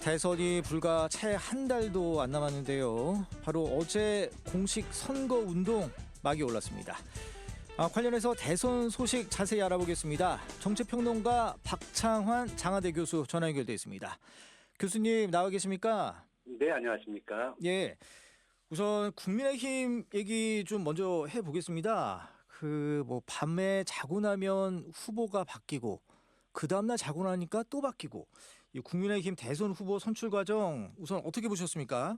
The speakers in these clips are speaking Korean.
대선이 불과 채 한 달도 안 남았는데요. 바로 어제 공식 선거 운동 막이 올랐습니다. 관련해서 대선 소식 자세히 알아보겠습니다. 정치평론가 박창환 장하대 교수 전화 연결돼 있습니다. 교수님 나와 계십니까? 네, 안녕하십니까? 예. 우선 국민의힘 얘기 좀 먼저 해보겠습니다. 밤에 자고 나면 후보가 바뀌고 그 다음날 자고 나니까 또 바뀌고 이 국민의힘 대선 후보 선출 과정 우선 어떻게 보셨습니까?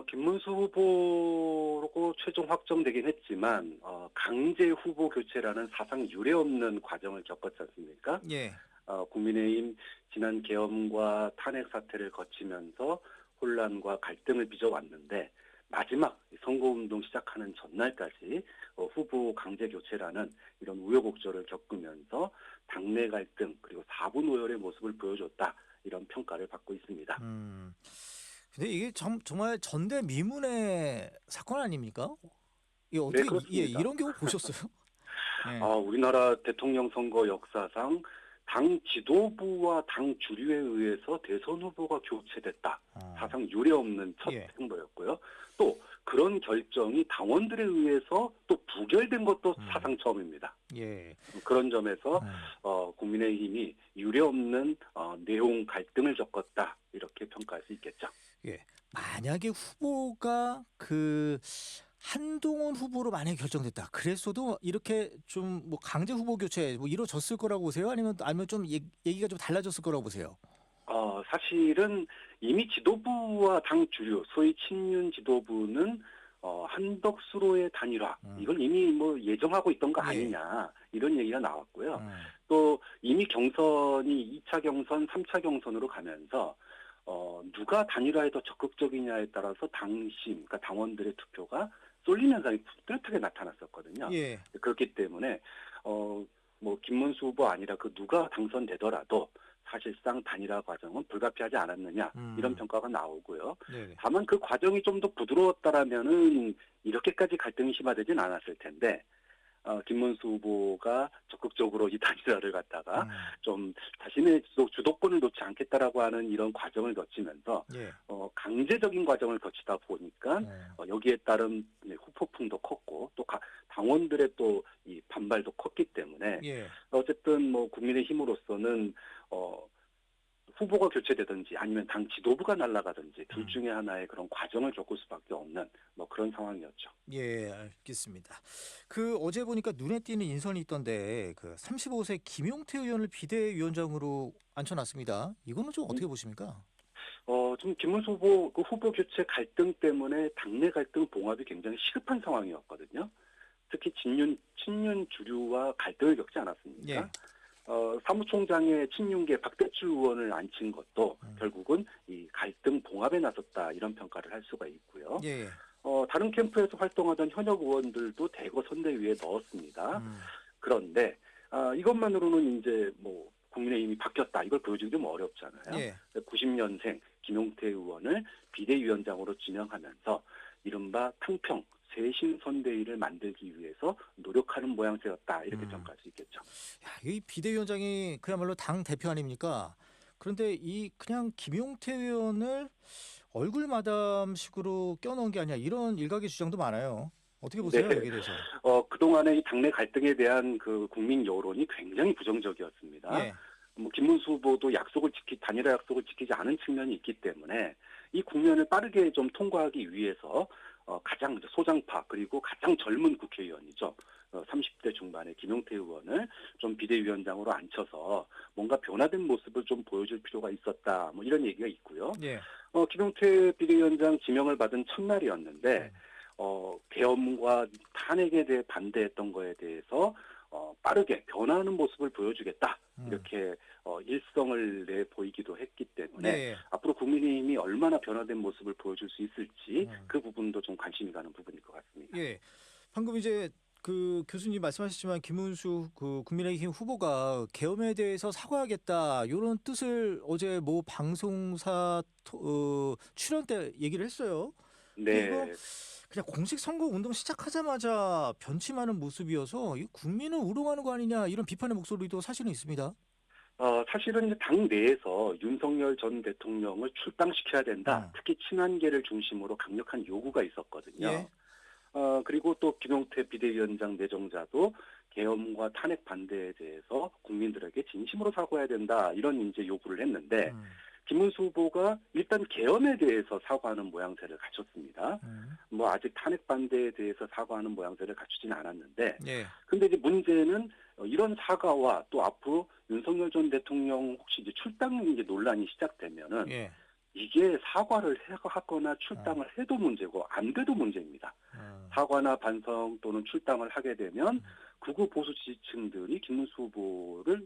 김문수 후보로 최종 확정되긴 했지만 강제 후보 교체라는 사상 유례 없는 과정을 겪었지 않습니까? 예. 국민의힘 지난 계엄과 탄핵 사태를 거치면서 혼란과 갈등을 빚어왔는데 마지막 선거운동 시작하는 전날까지 후보 강제 교체라는 이런 우여곡절을 겪으면서 당내 갈등 그리고 4분 오열의 모습을 보여줬다 이런 평가를 받고 있습니다. 근데 이게 정말 전대미문의 사건 아닙니까? 이게 어떻게 네, 그렇습니다. 이런 경우 보셨어요? 네. 우리나라 대통령 선거 역사상 당 지도부와 당 주류에 의해서 대선 후보가 교체됐다. 사상 유례 없는 첫 행보였고요. 또 그런 결정이 당원들에 의해서 또 부결된 것도 사상 처음입니다. 예. 그런 점에서 국민의힘이 유례 없는 내용 갈등을 겪었다. 이렇게 평가할 수 있겠죠. 예. 만약에 후보가 한동훈 후보로 만약에 결정됐다. 그랬어도 이렇게 좀 강제 후보 교체 이루어졌을 거라고 보세요? 아니면 좀 얘기가 좀 달라졌을 거라고 보세요? 사실은 이미 지도부와 당 주류, 소위 친윤 지도부는 한덕수로의 단일화 이걸 이미 예정하고 있던 거 아니냐 이런 얘기가 나왔고요. 또 이미 경선이 2차 경선, 3차 경선으로 가면서 누가 단일화에 더 적극적이냐에 따라서 그러니까 당원들의 투표가 쏠리는 현상이 뚜렷하게 나타났었거든요. 예. 그렇기 때문에 김문수 후보 아니라 누가 당선되더라도 사실상 단일화 과정은 불가피하지 않았느냐 이런 평가가 나오고요. 네네. 다만 그 과정이 좀 더 부드러웠다라면은 이렇게까지 갈등이 심화되진 않았을 텐데 김문수 후보가 적극적으로 이 단일화를 갖다가 좀 자신의 주도권을 놓지 않겠다라고 하는 이런 과정을 거치면서 강제적인 과정을 거치다 보니까 여기에 따른 후폭풍도 컸고 또 당원들의 또 이 반발도 컸기 때문에 어쨌든 국민의힘으로서는 후보가 교체되든지 아니면 당 지도부가 날아가든지 둘 중에 하나의 그런 과정을 겪을 수밖에 없는 그런 상황이었죠. 예, 알겠습니다. 어제 보니까 눈에 띄는 인선이 있던데 35세 김용태 의원을 비대위원장으로 앉혀놨습니다. 이거는 좀 어떻게 보십니까? 좀 김문수 후보 후보 교체 갈등 때문에 당내 갈등 봉합이 굉장히 시급한 상황이었거든요. 특히 친윤 주류와 갈등을 겪지 않았습니까? 예. 사무총장의 친윤계 박대출 의원을 앉힌 것도 결국은 이 갈등 봉합에 나섰다 이런 평가를 할 수가 있고요. 예. 다른 캠프에서 활동하던 현역 의원들도 대거 선대위에 넣었습니다. 그런데 이것만으로는 이제 국민의힘이 바뀌었다 이걸 보여주기 좀 어렵잖아요. 예. 90년생 김용태 의원을 비대위원장으로 지명하면서 이른바 탕평 쇄신 선대위를 만들기 위해서 노력하는 모양새였다 이렇게 평가할 수 있겠죠. 이 비대위원장이 그야말로 당 대표 아닙니까? 그런데 그냥 김용태 의원을 얼굴 마담식으로 껴넣은 게 아니야 이런 일각의 주장도 많아요. 어떻게 보세요? 네. 여기에 대해서? 그동안의 이 당내 갈등에 대한 국민 여론이 굉장히 부정적이었습니다. 예. 김문수 후보도 단일화 약속을 지키지 않은 측면이 있기 때문에 이 국면을 빠르게 좀 통과하기 위해서 가장 소장파 그리고 가장 젊은 국회의원이죠. 30대 중반의 김용태 의원을 좀 비대위원장으로 앉혀서 뭔가 변화된 모습을 좀 보여줄 필요가 있었다. 이런 얘기가 있고요. 예. 김용태 비대위원장 지명을 받은 첫날이었는데 계엄과 탄핵에 대해 반대했던 거에 대해서 빠르게 변화하는 모습을 보여주겠다. 이렇게 일성을 내 보이기도 했기 때문에 네. 앞으로 국민의힘이 얼마나 변화된 모습을 보여줄 수 있을지 그 부분도 좀 관심이 가는 부분일 것 같습니다. 예. 방금 이제 교수님 말씀하셨지만 김문수 국민의힘 후보가 계엄에 대해서 사과하겠다 이런 뜻을 어제 방송사 출연 때 얘기를 했어요. 네. 이거 그냥 공식 선거 운동 시작하자마자 변심하는 모습이어서 이 국민을 우롱하는 거 아니냐 이런 비판의 목소리도 사실은 있습니다. 사실은 이제 당 내에서 윤석열 전 대통령을 출당시켜야 된다. 특히 친한계를 중심으로 강력한 요구가 있었거든요. 예. 그리고 또 김용태 비대위원장 내정자도 계엄과 탄핵 반대에 대해서 국민들에게 진심으로 사과해야 된다. 이런 이제 요구를 했는데 김문수 후보가 일단 계엄에 대해서 사과하는 모양새를 갖췄습니다. 뭐 아직 탄핵 반대에 대해서 사과하는 모양새를 갖추지는 않았는데, 예. 근데 이제 문제는 이런 사과와 또 앞으로 윤석열 전 대통령 혹시 이제 출당 이제 논란이 시작되면은 예. 이게 사과를 하거나 출당을 해도 문제고 안 돼도 문제입니다. 사과나 반성 또는 출당을 하게 되면 극우 보수 지지층들이 김문수 후보를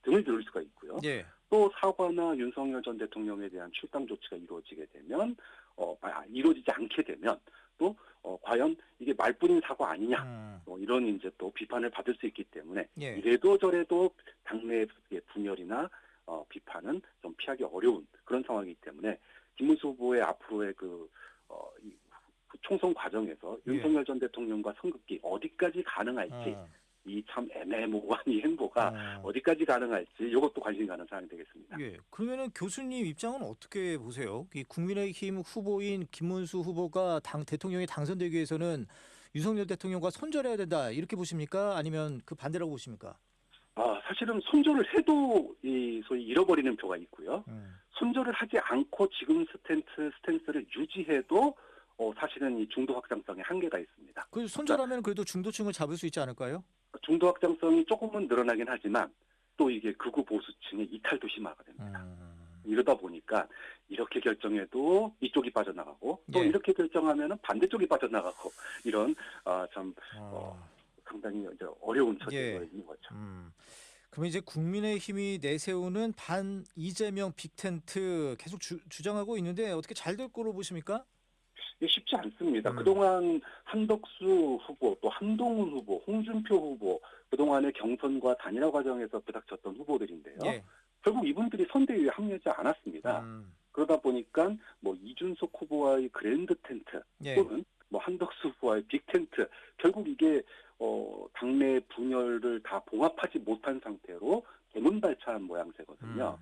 등을 들을 수가 있고요. 예. 또 사과나 윤석열 전 대통령에 대한 출당 조치가 이루어지게 되면 이루어지지 않게 되면 또 과연 이게 말뿐인 사과 아니냐 이런 이제 또 비판을 받을 수 있기 때문에 예. 이래도 저래도 당내의 분열이나 비판은 좀 피하기 어려운 그런 상황이기 때문에 김문수 후보의 앞으로의 그 총선 과정에서 예. 윤석열 전 대통령과 선긋기 어디까지 가능할지 이 참 애매모호한 이 행보가 어디까지 가능할지 이것도 관심 가는 사항이 되겠습니다. 예. 그러면은 교수님 입장은 어떻게 보세요? 이 국민의힘 후보인 김문수 후보가 대통령이 당선되기 위해서는 윤석열 대통령과 손절해야 된다 이렇게 보십니까? 아니면 그 반대라고 보십니까? 사실은 손절을 해도 소위 잃어버리는 표가 있고요. 손절을 하지 않고 지금 스탠스를 유지해도 사실은 이 중도 확장성에 한계가 있습니다. 그 손절하면 그래도 중도층을 잡을 수 있지 않을까요? 중도 확장성이 조금은 늘어나긴 하지만 또 이게 극우 보수층의 이탈도 심화가 됩니다. 이러다 보니까 이렇게 결정해도 이쪽이 빠져나가고 또 예. 이렇게 결정하면은 반대쪽이 빠져나가고 이런 참 상당히 이제 어려운 처지가 예. 있는 거죠. 그러면 이제 국민의힘이 내세우는 반 이재명 빅텐트 계속 주장하고 있는데 어떻게 잘 될 거로 보십니까? 쉽지 않습니다. 그동안 한덕수 후보, 또 한동훈 후보, 홍준표 후보, 그동안의 경선과 단일화 과정에서 부닥쳤던 후보들인데요. 예. 결국 이분들이 선대위에 합류하지 않았습니다. 그러다 보니까 뭐 이준석 후보와의 그랜드 텐트 예. 또는 뭐 한덕수 후보와의 빅 텐트 결국 이게 당내 분열을 다 봉합하지 못한 상태로 개문발차한 모양새거든요.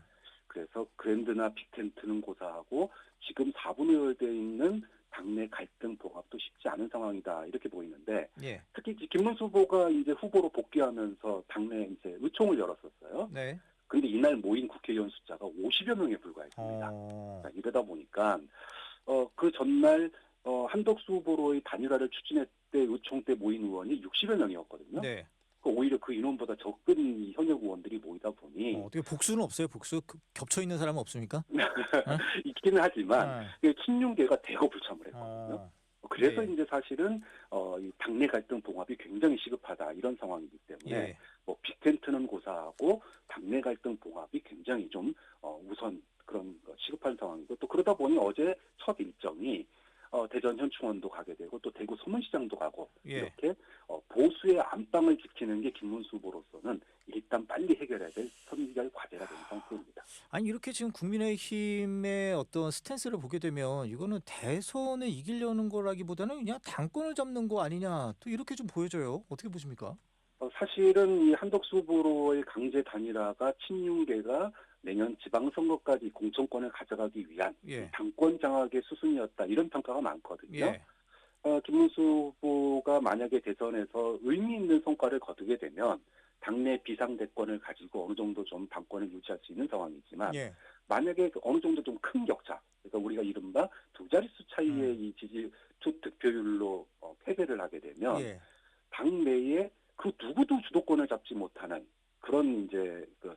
그래서 그랜드나 빅 텐트는 고사하고 지금 4분의 1돼 있는 당내 갈등 봉합도 쉽지 않은 상황이다 이렇게 보이는데 예. 특히 김문수 후보가 이제 후보로 복귀하면서 당내 이제 의총을 열었었어요. 네. 그런데 이날 모인 국회의원 숫자가 50여 명에 불과했습니다. 이러다 보니까 그 전날 한덕수 후보로의 단일화를 추진할 때 의총 때 모인 의원이 60여 명이었거든요. 네. 오히려 그 인원보다 적은 현역 의원들이 모이다 보니 어떻게 복수는 없어요? 복수 겹쳐 있는 사람은 없습니까? 있기는 하지만 친윤계가 대거 불참을 했거든요. 그래서 예. 이제 사실은 이 당내 갈등 봉합이 굉장히 시급하다 이런 상황이기 때문에 예. 뭐 빅텐트는 고사하고 당내 갈등 봉합이 굉장히 좀 우선 그런 시급한 상황이고 또 그러다 보니 어제 첫 일정이 대전 현충원도 가게 되고 또 대구 서문시장도 가고 예. 이렇게 보수의 안방을 지키는 게 김문수 후보로서는 일단 빨리 해결해야 될 선결 과제가 되는 상태입니다. 아니 이렇게 지금 국민의힘의 어떤 스탠스를 보게 되면 이거는 대선을 이기려는 거라기보다는 그냥 당권을 잡는 거 아니냐 또 이렇게 좀 보여져요. 어떻게 보십니까? 사실은 이 한덕수 후보로의 강제 단일화가 친윤계가 내년 지방선거까지 공천권을 가져가기 위한 예. 당권 장악의 수순이었다 이런 평가가 많거든요. 예. 김문수 후보가 만약에 대선에서 의미 있는 성과를 거두게 되면 당내 비상대권을 가지고 어느 정도 좀 당권을 유지할 수 있는 상황이지만 예. 만약에 어느 정도 좀 큰 격차, 그러니까 우리가 이른바 두 자릿수 차이의 이 지지 득표율로 패배를 하게 되면 예. 당내에 그 누구도 주도권을 잡지 못하는 그런 이제 그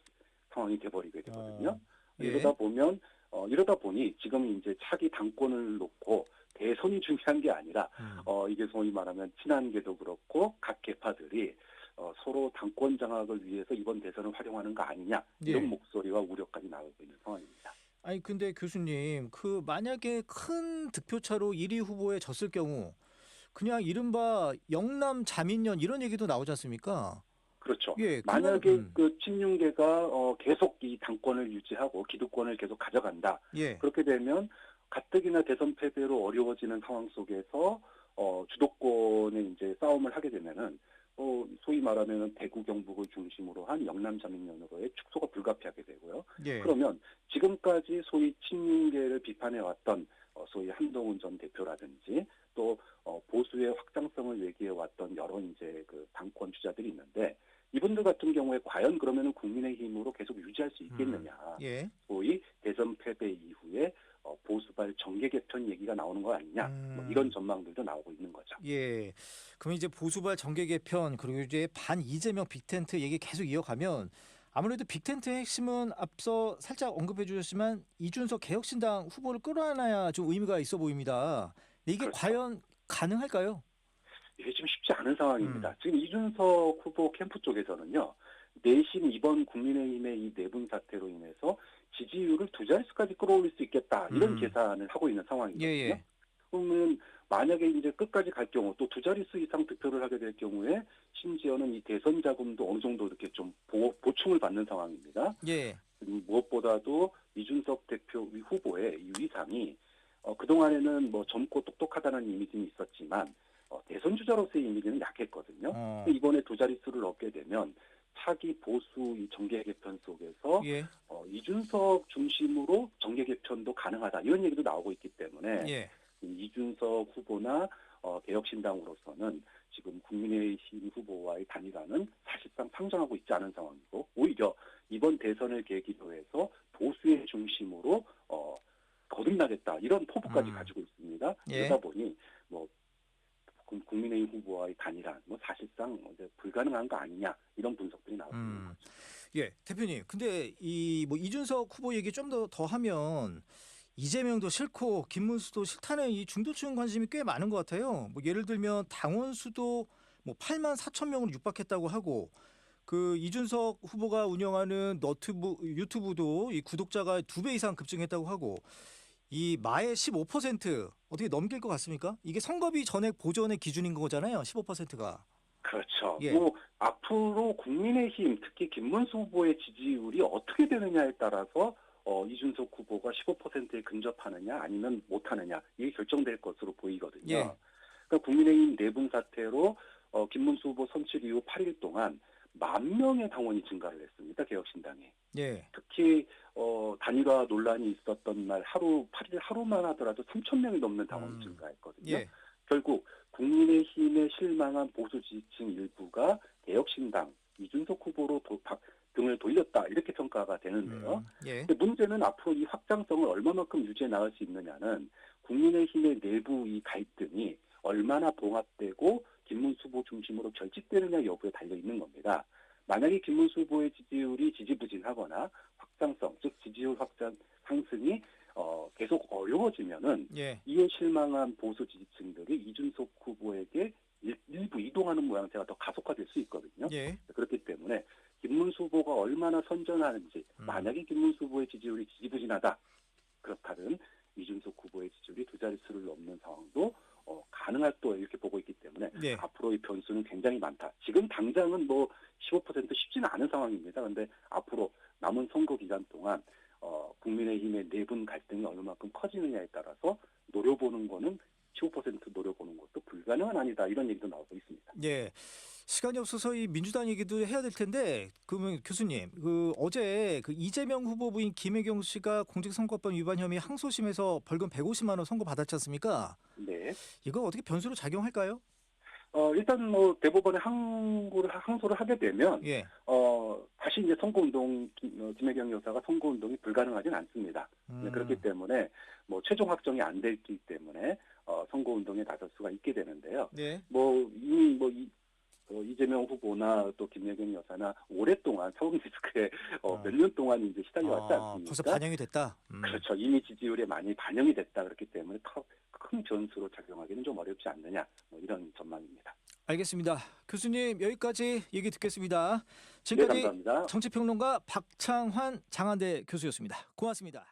상황이 돼버리게 되거든요. 예. 이러다 보니 지금 이제 차기 당권을 놓고 대선이 중요한 게 아니라 이게 소위 말하면 친한계도 그렇고 각 계파들이 서로 당권 장악을 위해서 이번 대선을 활용하는 거 아니냐 이런 예. 목소리와 우려까지 나오고 있는 상황입니다. 아니 근데 교수님 그 만약에 큰 득표차로 1위 후보에 졌을 경우 그냥 이른바 영남 자민련 이런 얘기도 나오지 않습니까? 그렇죠. 예, 만약에 그 친윤계가 계속 이 당권을 유지하고 기득권을 계속 가져간다. 예. 그렇게 되면 가뜩이나 대선 패배로 어려워지는 상황 속에서 주도권의 이제 싸움을 하게 되면은 소위 말하면 대구 경북을 중심으로 한 영남 자민련으로의 축소가 불가피하게 되고요. 예. 그러면 지금까지 소위 친윤계를 비판해왔던 소위 한동훈 전 대표라든지 또 보수의 확장성을 얘기해왔던 여러 이제 그 당권 주자들이 있는데 이분들 같은 경우에 과연 그러면은 국민의힘으로 계속 유지할 수 있겠느냐. 예. 소위 대선 패배 이후에 보수발 정계 개편 얘기가 나오는 거 아니냐. 뭐 이런 전망들도 나오고 있는 거죠. 예. 그럼 이제 보수발 정계 개편 그리고 이제 반 이재명 빅텐트 얘기 계속 이어가면 아무래도 빅텐트의 핵심은 앞서 살짝 언급해 주셨지만 이준석 개혁신당 후보를 끌어안아야 좀 의미가 있어 보입니다. 근데 이게 그렇죠. 과연 가능할까요? 이게 지금 쉽지 않은 상황입니다. 지금 이준석 후보 캠프 쪽에서는요. 내심 이번 국민의힘의 이 내분 사태로 인해서 지지율을 두 자릿수까지 끌어올릴 수 있겠다. 이런 계산을 하고 있는 상황이거든요. 예. 그러면 만약에 이제 끝까지 갈 경우 또 두 자릿수 이상 득표를 하게 될 경우에 심지어는 이 대선 자금도 어느 정도 이렇게 좀 보충을 받는 상황입니다. 예. 무엇보다도 이준석 대표 후보의 이 위상이 그동안에는 뭐 젊고 똑똑하다는 이미지는 있었지만 대선 주자로서의 이미지는 약했거든요. 이번에 두 자릿수를 얻게 되면 차기 보수 이 정계 개편 속에서 예. 이준석 중심으로 정계 개편도 가능하다 이런 얘기도 나오고 있기 때문에 예. 이준석 후보나 개혁신당으로서는 지금 국민의힘 후보와의 단일화는 사실상 상정하고 있지 않은 상황이고 오히려 이번 대선을 계기로 해서 보수의 중심으로 거듭나겠다 이런 포부까지 가지고 있습니다. 예. 그러다 보니 뭐 국민의힘 후보와의 단일화 뭐 사실상 이제 불가능한 거 아니냐 이런 분석들이 나오고 있는 거죠. 예, 대표님. 근데 이 뭐 이준석 후보 얘기 좀 더 하면 이재명도 싫고 김문수도 싫다는 이 중도층 관심이 꽤 많은 것 같아요. 뭐 예를 들면 당원 수도 뭐 8만 4천 명으로 육박했다고 하고 그 이준석 후보가 운영하는 유튜브도 이 구독자가 2배 이상 급증했다고 하고 이 마의 15% 어떻게 넘길 것 같습니까? 이게 선거비 전액 보전의 기준인 거잖아요. 15%가. 그렇죠. 예. 뭐 앞으로 국민의힘 특히 김문수 후보의 지지율이 어떻게 되느냐에 따라서 이준석 후보가 15%에 근접하느냐 아니면 못하느냐 이게 결정될 것으로 보이거든요. 예. 그러니까 국민의힘 내분 사태로 김문수 후보 선출 이후 8일 동안 10,000명의 당원이 증가를 했습니다. 개혁신당이. 예. 특히 단일화 논란이 있었던 날 8일 하루만 하더라도 3,000명이 넘는 당원이 증가했거든요. 예. 결국 국민의힘에 실망한 보수 지지층 일부가 개혁신당 이준석 후보로 등을 돌렸다 이렇게 평가가 되는데요. 예. 근데 문제는 앞으로 이 확장성을 얼마만큼 유지해 나갈 수 있느냐는 국민의힘의 내부 이 갈등이 얼마나 봉합되고 김문수 후보 중심으로 결집되느냐 여부에 달려 있는 겁니다. 만약에 김문수 후보의 지지율이 지지부진하거나 확장성, 즉 지지율 확장 상승이 계속 어려워지면은 예. 이에 실망한 보수 지지층들이 이준석 후보에게 일부 이동하는 모양새가 더 가속화될 수 있거든요. 예. 그렇기 때문에 김문수 후보가 얼마나 선전하는지 만약에 김문수 후보의 지지율이 지지부진하다 그렇다면 이준석 후보의 지지율이 두 자릿수를 넘는 상황도 가능할 또 이렇게 보고 있기 때문에 네. 앞으로의 변수는 굉장히 많다. 지금 당장은 뭐 15% 쉽지는 않은 상황입니다. 그런데 앞으로 남은 선거 기간 동안 국민의힘의 내분 갈등이 얼마만큼 커지느냐에 따라서 노려보는 거는 15% 노려보는 것도 불가능은 아니다. 이런 얘기도 나오고 있습니다. 예. 시간이 없어서 이 민주당 얘기도 해야 될 텐데 그러면 교수님 어제 그 이재명 후보 부인 김혜경 씨가 공직선거법 위반 혐의 항소심에서 벌금 150만 원 선고 받았지 않습니까? 네. 이거 어떻게 변수로 작용할까요? 일단 뭐 대법원에 항소를 하게 되면 예. 다시 이제 선거운동 김혜경 여사가 선거운동이 불가능하진 않습니다. 그렇기 때문에 뭐 최종 확정이 안 됐기 때문에 선거운동에 나설 수가 있게 되는데요. 네. 뭐 이미 이재명 후보나 또 김혜경 여사나 오랫동안 사법리스크에 몇 년 동안 이제 시달려왔지 않습니까? 벌써 반영이 됐다. 그렇죠. 이미 지지율에 많이 반영이 됐다. 그렇기 때문에 큰 변수로 작용하기는 좀 어렵지 않느냐. 뭐 이런 전망입니다. 알겠습니다. 교수님 여기까지 얘기 듣겠습니다. 네, 지금까지 감사합니다. 정치평론가 박창환 장한대 교수였습니다. 고맙습니다.